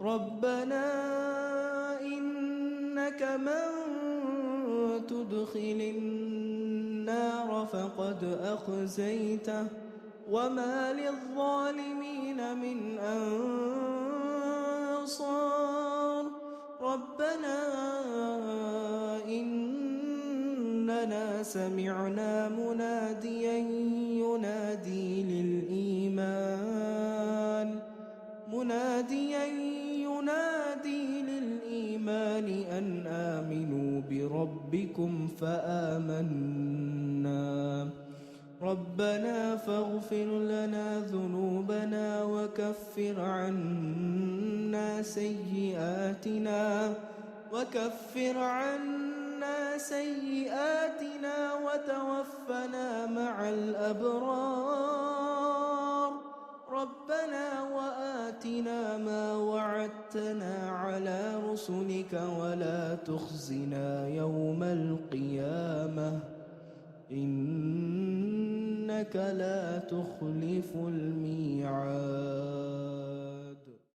ربنا إنك من تدخل النار فقد أخزيته وما للظالمين من أنصار ربنا إننا سمعنا مناديا ينادي للإيمان أن آمنوا بربكم فآمنا ربنا فاغفر لنا ذنوبنا وكفر عنا سيئاتنا وتوفنا مع الأبرار ربنا وآتنا ما وعدتنا على رسلك ولا تخزنا يوم القيامة إنك لا تخلف الميعاد.